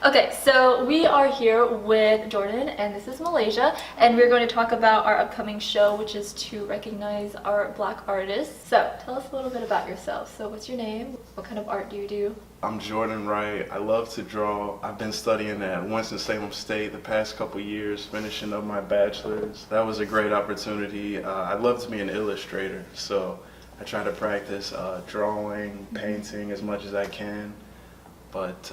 Okay, so we are here with Jordan, and this is Malaysia, and we're going to talk about our upcoming show, which is to recognize our Black artists. So, tell us a little bit about yourself. So, what's your name? What kind of art do you do? I'm Jordan Wright. I love to draw. I've been studying at Winston-Salem State the past couple years, finishing up my bachelor's. That was a great opportunity. I'd love to be an illustrator, so I try to practice drawing, painting as much as I can. But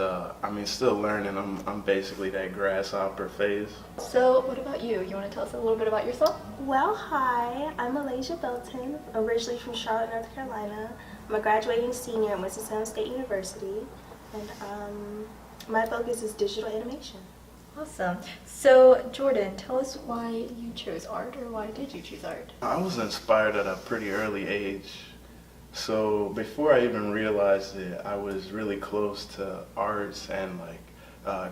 still learning. I'm basically that grasshopper phase. So, what about you? You want to tell us a little bit about yourself? Well, hi, I'm Malaysia Belton, originally from Charlotte, North Carolina. I'm a graduating senior at Winston-Salem State University, and my focus is digital animation. Awesome. So, Jordan, tell us why you chose art, or why did you choose art? I was inspired at a pretty early age. So before I even realized it, I was really close to arts and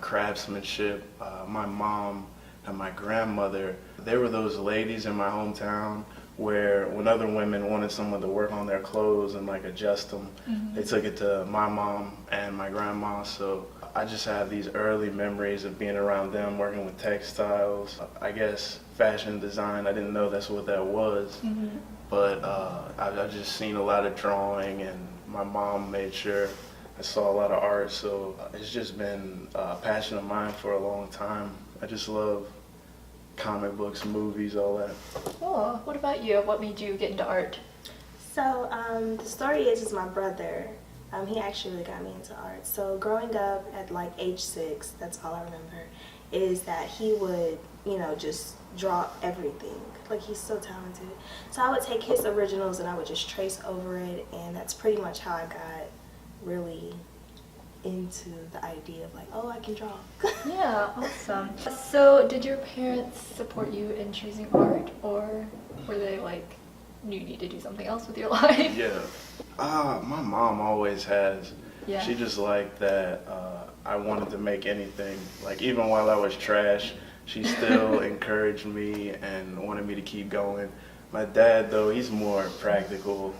craftsmanship. My mom and my grandmother, they were those ladies in my hometown where when other women wanted someone to work on their clothes and adjust them, they took it to my mom and my grandma. So I just have these early memories of being around them, working with textiles. I guess fashion design, I didn't know that's what that was. But I've just seen a lot of drawing, and my mom made sure I saw a lot of art, so it's just been a passion of mine for a long time. I just love comic books, movies, all that. Cool. What about you? What made you get into art? So the story is my brother. He actually got me into art. So growing up at age 6, that's all I remember, is that he would, just draw everything. He's so talented. So I would take his originals and I would just trace over it, and that's pretty much how I got really into the idea of oh, I can draw. Yeah, awesome. So did your parents support you in choosing art, or were they you need to do something else with your life? Yeah. My mom always has. Yeah. She just liked that I wanted to make anything. Even while I was trash, she still encouraged me and wanted me to keep going. My dad, though, he's more practical.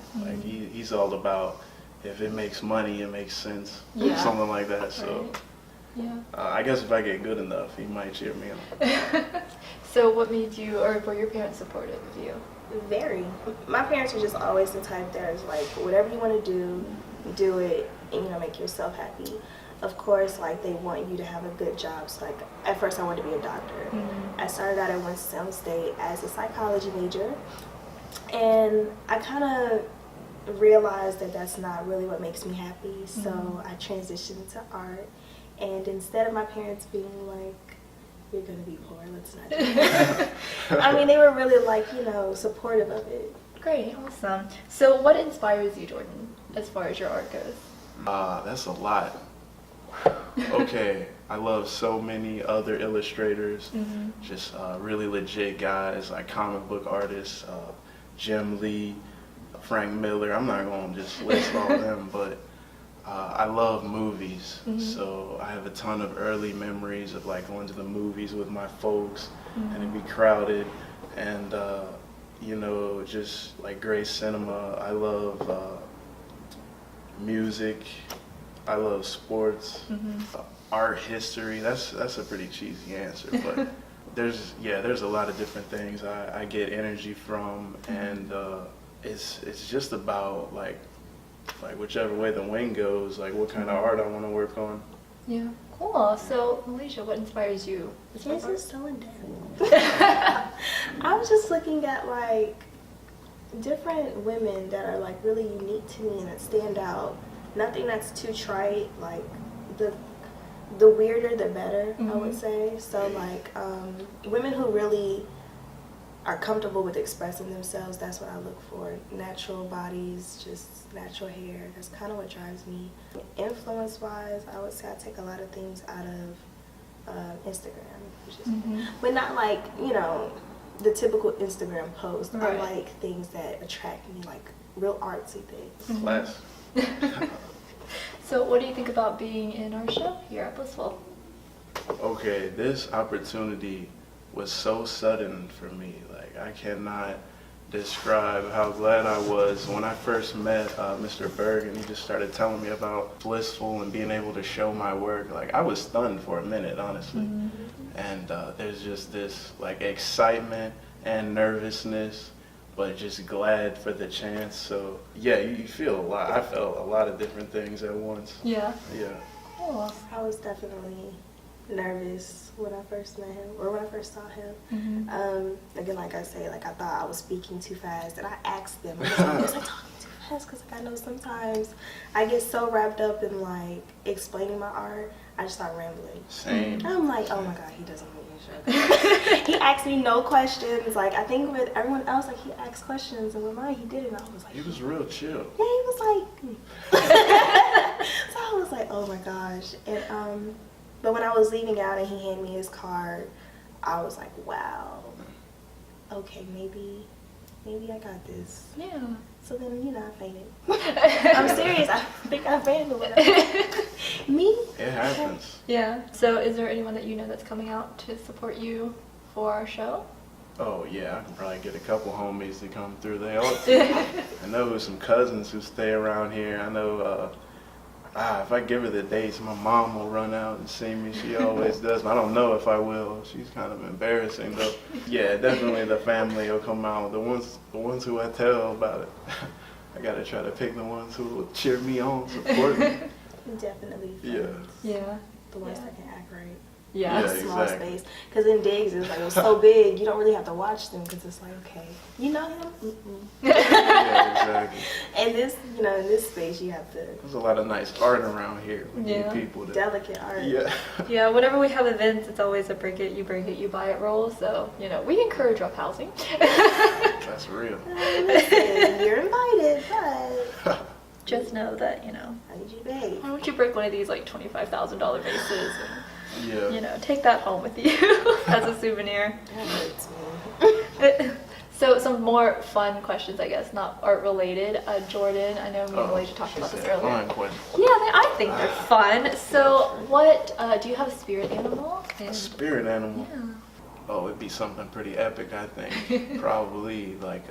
He's all about if it makes money, it makes sense. Yeah. Something like that. So yeah. I guess if I get good enough, he might cheer me on. So what made you, or were your parents supportive of you? Very. My parents were just always the type that was whatever you want to do it, and make yourself happy. Of course, they want you to have a good job. So, at first I wanted to be a doctor. I started out at Winston-Salem State as a psychology major, and I kind of realized that that's not really what makes me happy. So I transitioned to art, and instead of my parents being you're gonna be poor, let's not do that. They were really supportive of it. Great, awesome. So what inspires you, Jordan, as far as your art goes? That's a lot. Okay, I love so many other illustrators, just really legit guys, comic book artists, Jim Lee, Frank Miller. I'm not going to just list all of them, but I love movies. So I have a ton of early memories of going to the movies with my folks, and it'd be crowded, and just great cinema. I love music. I love sports, art history. That's a pretty cheesy answer, but there's a lot of different things I get energy from, and it's just about whichever way the wind goes, what kind of art I want to work on. Yeah, cool. So Malaysia, what inspires you? This is so in depth. I was just looking at different women that are really unique to me and that stand out. Nothing that's too trite. The weirder the better, I would say. So women who really are comfortable with expressing themselves, that's what I look for. Natural bodies, just natural hair. That's kind of what drives me. Influence wise, I would say I take a lot of things out of Instagram, but not the typical Instagram post. Right. I like things that attract me, real artsy things. Class. So what do you think about being in our show here at Blissful? Okay, this opportunity was so sudden for me. I cannot describe how glad I was when I first met Mr. Berg, and he just started telling me about Blissful and being able to show my work. Like, I was stunned for a minute, honestly. And there's just this like excitement and nervousness, but just glad for the chance. So yeah, you feel a lot. I felt a lot of different things at once. Yeah. Yeah. Oh. I was definitely nervous when I first met him, or when I first saw him. Again, like I say, like I thought I was speaking too fast, and I asked them, was I talking too fast? Because like I know sometimes I get so wrapped up in like explaining my art, I just start rambling. Same. I'm like, oh my god, he doesn't want me to show. He asked me no questions. Like I think with everyone else, like he asked questions, and with mine, he didn't. I was like, He was real chill. yeah, he was like. So I was like, oh my gosh, and but when I was leaving out and he handed me his card, I was like, wow, okay, maybe I got this. Yeah. So then, I fainted. I'm serious. I think I fainted a little. Me? It happens. Yeah. So is there anyone that you know that's coming out to support you for our show? Oh yeah, I can probably get a couple homies to come through there. I know some cousins who stay around here. I know if I give her the dates, my mom will run out and see me. She always does. I don't know if I will. She's kind of embarrassing though. Yeah, definitely the family will come out. The ones who I tell about it. I gotta try to pick the ones who will cheer me on, support me. Definitely. Yeah. Friends. Yeah. The ones that can act right. Yeah. Yeah. Small exactly. space. Because in Diggs, it was so big, you don't really have to watch them because it's like, okay, you know him? Yeah, exactly. And this, in this space, you have to. There's a lot of nice art around here. We need people to. Delicate art. Yeah. Yeah, whenever we have events, it's always a bring it, you buy it role. So, we encourage roughhousing. That's real. Listen, you're invited, but Just know that, I need you to behave. why don't you break one of these like $25,000 vases and, Yeah. take that home with you as a souvenir. That hurts me. So some more fun questions, I guess, not art related. Jordan, I know me and Malaysia talked about this earlier. Fun question. Yeah, I think they're fun. So what, do you have a spirit animal? A spirit animal. Yeah. Oh, it'd be something pretty epic, I think. Probably like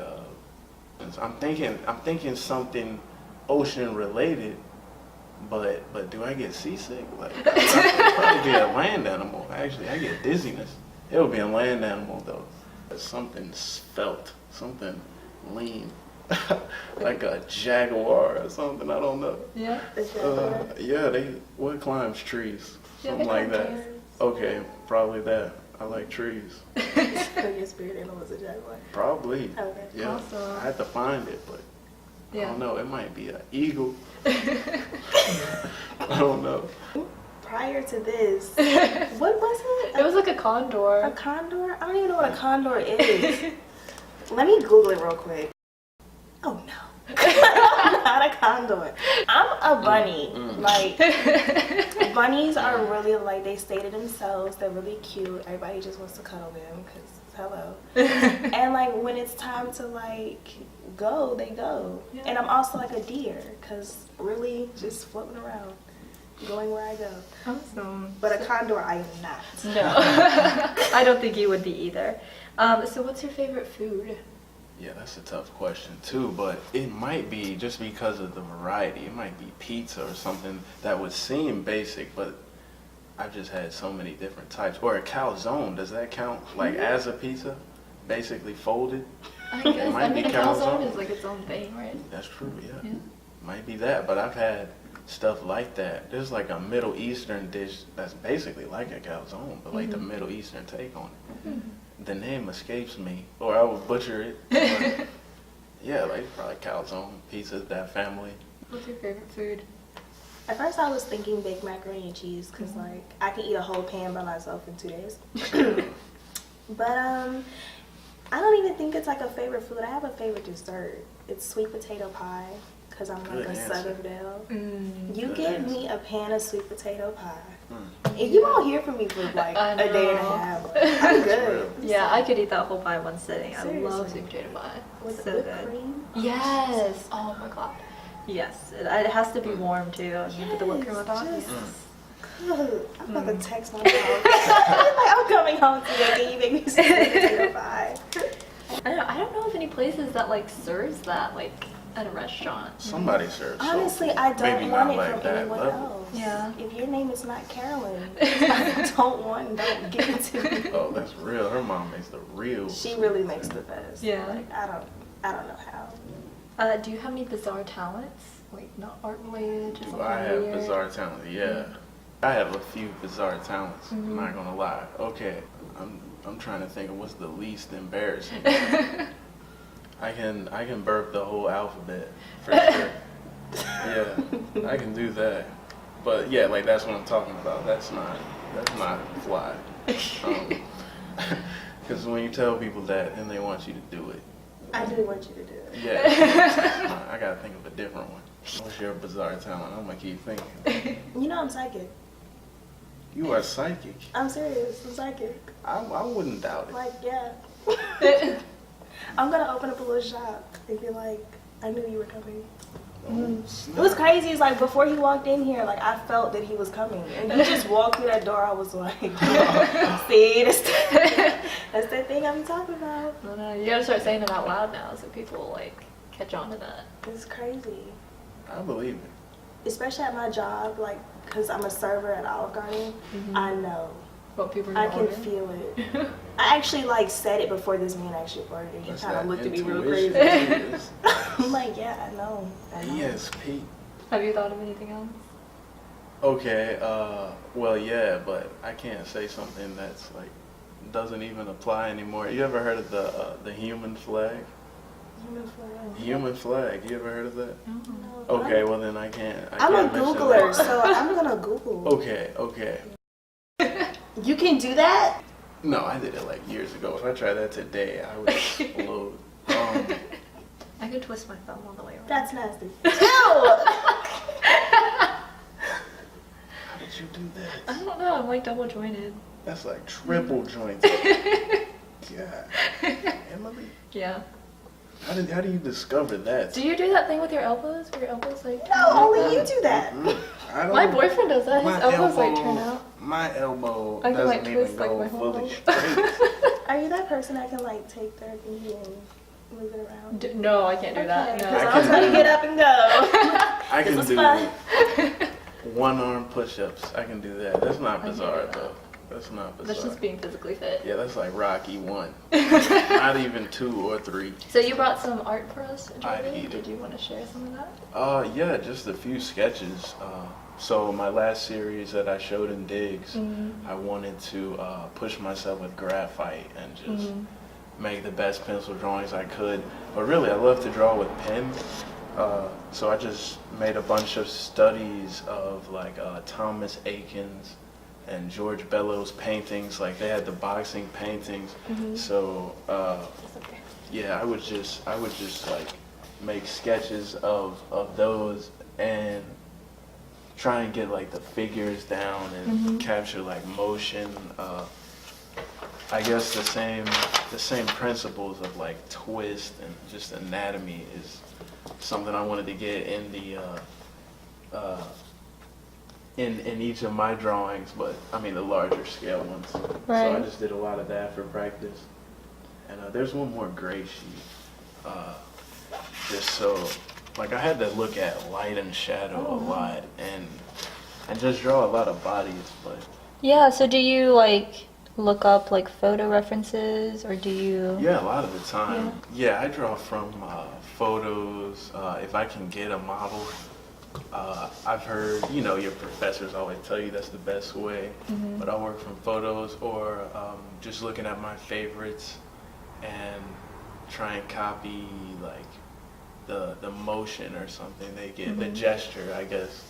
I'm thinking something ocean related, but do I get seasick? Like it'd probably be a land animal. Actually, I get dizziness. It would be a land animal though. Something svelte, something lean, like a jaguar or something. I don't know. Yeah. Yeah, what climbs trees? Yeah, Something they like climb that. trees. Okay, probably that. I like trees. So your spirit animal was a jaguar. Probably. Okay. Yeah. Awesome. I had to find it, but I Yeah. don't know. It might be an eagle. I don't know. Prior to this, what was it? It was like a condor. A condor? I don't even know what a condor is. Let me Google it real quick. Oh no. I'm not a condor. I'm a bunny. Like, bunnies are really like, they stay to themselves. They're really cute. Everybody just wants to cuddle them because hello. And like when it's time to like go, they go. Yeah. And I'm also like a deer because really just floating around, going where I go. Awesome. But a condor, I am not. No. I don't think you would be either. So what's your favorite food? Yeah, that's a tough question too, but it might be just because of the variety. It might be pizza or something that would seem basic, but I've just had so many different types. Or a calzone, does that count like as a pizza? Basically folded? I guess. might be a calzone calzone. is like its own thing, right? That's true, yeah. Yeah. Might be that, but I've had stuff like that. There's like a Middle Eastern dish that's basically like a calzone, but like the Middle Eastern take on it. The name escapes me, or I will butcher it. But yeah, like probably calzone, pizza, that family. What's your favorite food? At first I was thinking baked macaroni and cheese because like I can eat a whole pan by myself in 2 days. But I don't even think it's like a favorite food. I have a favorite dessert. It's sweet potato pie because I'm like Good a answer. Southern belle. You Good give answer. me a pan of sweet potato pie. If you won't hear from me for like I a day and a know. half, like, I'm good. Yeah, I could eat that whole pie in one sitting. I love Seriously. sweet potato pie. With So whipped good. cream. Yes. Oh my god. Yes. It has to be warm too. And you put the whipped cream on top. Yes, Yes. Good. I'm about to text my mom. Like, I'm coming home today. Can you make me some sweet potato pie? I don't know if many places that like serves that like at a restaurant. Somebody serves. Honestly, soul food. I don't Maybe want not it like from that anyone level. else. Yeah. If your name is not Carolyn, I don't want, don't give it to me. Oh, that's real. Her mom makes the real. She really makes the best. Yeah. Like, I don't know how. Do you have any bizarre talents? Like not art related, just Do something I have weird? bizarre talent? Yeah. I have a few bizarre talents. I'm not gonna lie. Okay. I'm trying to think of what's the least embarrassing. I can burp the whole alphabet for sure. Yeah, I can do that. But yeah, like that's what I'm talking about. That's not fly. Because when you tell people that, then they want you to do it. I do want you to do it. Yeah. I gotta think of a different one. What's your bizarre talent? I'm gonna keep thinking. You know I'm psychic. You are psychic. I'm serious. I'm psychic. I wouldn't doubt it. Like, yeah. I'm gonna open up a little shop and be like, I knew you were coming. It was crazy. It's like before he walked in here, like I felt that he was coming, and he just walked through that door. I was like, "See, that's that thing I'm talking about." No, you gotta start saying it out loud now, so people like catch on to that. It's crazy, I believe it. especially at my job, like because I'm a server at Olive Garden. I know. What people are I gonna can order. feel it. I actually like said it before this man actually ordered. He That's kind of that looked at me real intuition. crazy. I'm like, yeah, I know. ESP. Have you thought of anything else? Okay, well, yeah, but I can't say something that's like doesn't even apply anymore. You ever heard of the human flag? Human flag. Human flag. You ever heard of that? No. No, Okay, well then I can't. I'm a can't mention Googler, that. so I'm gonna Google. Okay. You can do that? No, I did it like years ago. If I tried that today, I would explode. I could twist my thumb all the way around. That's nasty. Ew! How did you do I that? don't know. I'm like double jointed. That's like triple jointed. God, Emily, Yeah. how do you discover that? Do you do that thing with your elbows? Where your elbows like? No, only you do that. I don't. My boyfriend does that. His my elbows like turn out. My elbow I can, doesn't like, even twist, like, go my whole fully elbow. straight. Are you that person that can like take their pinky and move it around? No, I can't do that. Okay, No. 'cause I I was can- trying to get up and go. I This can was do fun. one arm push-ups. I can do that. That's not I can't bizarre do that. though. That's not bizarre. That's just being physically fit. Yeah, that's like Rocky 1. Not even 2 or 3. So you brought some art for us, I Jordan. eat it. Did you want to share some of that? Yeah, just a few sketches. So my last series that I showed in Diggs, I wanted to push myself with graphite and just make the best pencil drawings I could. But really, I love to draw with pen. So I just made a bunch of studies of like Thomas Eakins and George Bellows paintings. Like they had the boxing paintings. So yeah, I would just like make sketches of those and try and get like the figures down and capture like motion. I guess the same principles of like twist and just anatomy is something I wanted to get in the in each of my drawings, but I mean the larger scale ones. So I Right. just did a lot of that for practice. And there's one more gray sheet, just so like I had to look at light and shadow a lot and just draw a lot of bodies, but Yeah. So do you like look up like photo references, or do you? yeah, a lot of the time. Yeah, I draw from photos. If I can get a model, I've heard, your professors always tell you that's the best way, but I work from photos or just looking at my favorites and try and copy like the motion or something they get, the gesture, I guess,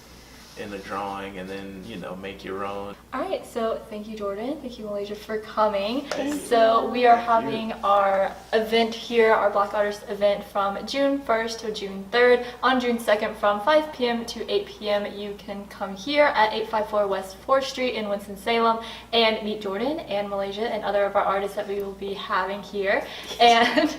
in the drawing, and then make your own. All right, so thank you, Jordan. Thank you, Malaysia, for coming. Thank you. So we are Thank you. having our event here, our Black Artist event from June 1st to June 3rd. On June 2nd from 5 p.m. to 8 p.m. you can come here at 854 West 4th Street in Winston-Salem and meet Jordan and Malaysia and other of our artists that we will be having here. And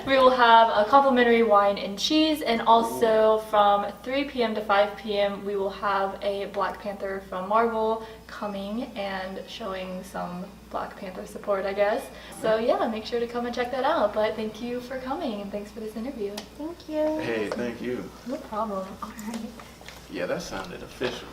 We will have a complimentary wine and cheese, and also from 3 p.m. to 5 p.m. we will have a Black Panther from Marvel coming and showing some Black Panther support, I guess. So yeah, make sure to come and check that out. But thank you for coming and thanks for this interview. Thank you. Hey, thank you. No problem. All right. Yeah, that sounded official.